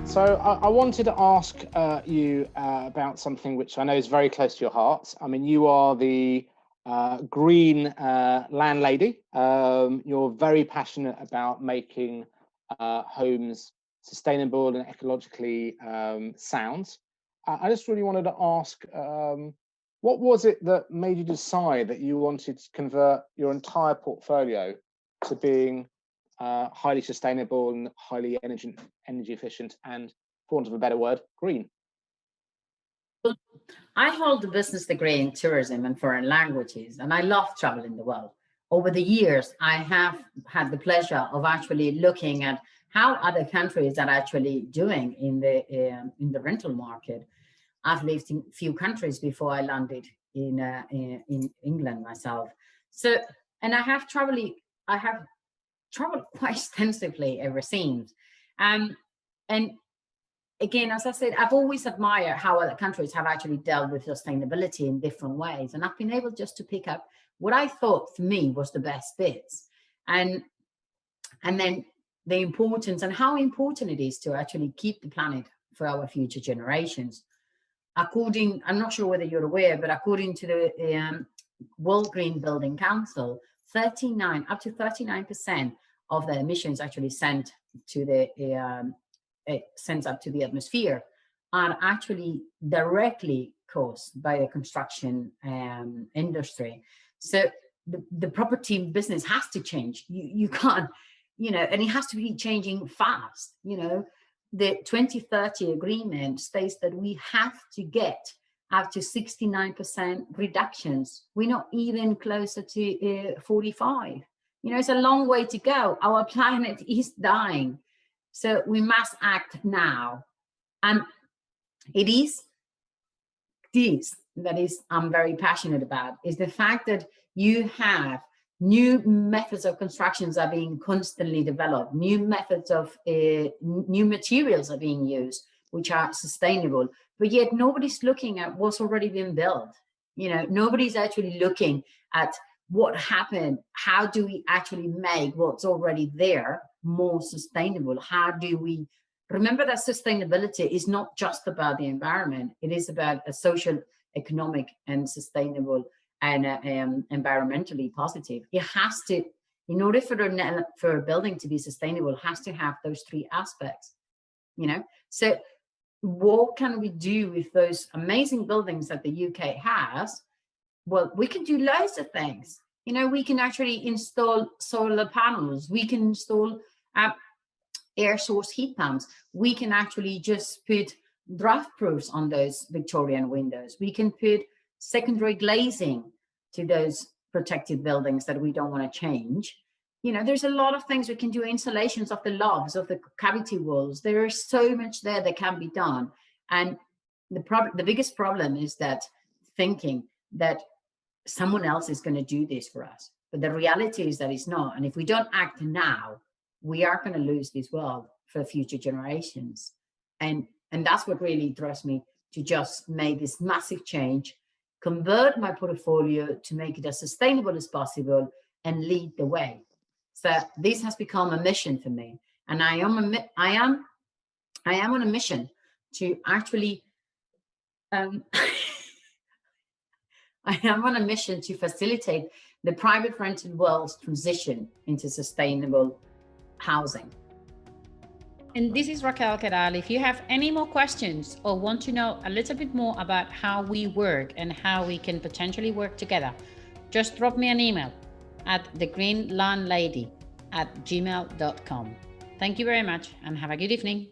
So I wanted to ask you about something which I know is very close to your heart. I mean, you are the green landlady. You're very passionate about making homes sustainable and ecologically sound. I just really wanted to ask, what was it that made you decide that you wanted to convert your entire portfolio to being highly sustainable and highly energy efficient, and, for want of a better word, green? I hold a business degree in tourism and foreign languages, and I love traveling the world. Over the years, I have had the pleasure of actually looking at how other countries are actually doing in the rental market. I've lived in a few countries before I landed in England myself. So, and I have traveled quite extensively ever since. And again, as I said, I've always admired how other countries have actually dealt with sustainability in different ways. And I've been able just to pick up what I thought for me was the best bits. And then the importance and how important it is to actually keep the planet for our future generations. I'm not sure whether you're aware, but according to the World Green Building Council, up to 39% of the emissions actually sent up to the atmosphere are actually directly caused by the construction industry. So the property business has to change. You can't, and it has to be changing fast. The 2030 agreement states that we have to get up to 69% reductions. We're not even closer to 45. It's a long way to go. Our planet is dying. So we must act now. And it is this that is I'm very passionate about, is the fact that you have new methods of constructions are being constantly developed, new methods of new materials are being used, which are sustainable, but yet nobody's looking at what's already been built. Nobody's actually looking at what happened. How do we actually make what's already there more sustainable? How do we remember that sustainability is not just about the environment? It is about a social, economic, and sustainable and environmentally positive. It has to, in order for a building to be sustainable, it has to have those three aspects. So what can we do with those amazing buildings that the UK has? Well, we can do loads of things. We can actually install solar panels. We can install air source heat pumps. We can actually just put draft proofs on those Victorian windows. We can put secondary glazing to those protected buildings that we don't want to change. There's a lot of things we can do. Insulations of the lofts, of the cavity walls. There is so much there that can be done. And the biggest problem is that thinking that someone else is going to do this for us. But the reality is that it's not. And if we don't act now, we are going to lose this world for future generations. And that's what really drives me to just make this massive change, convert my portfolio to make it as sustainable as possible, and lead the way. So this has become a mission for me. And I am on a mission to actually I am on a mission to facilitate the private rented world's transition into sustainable housing. And this is Raquel Queral. If you have any more questions or want to know a little bit more about how we work and how we can potentially work together, just drop me an email at thegreenlandlady@gmail.com. Thank you very much and have a good evening.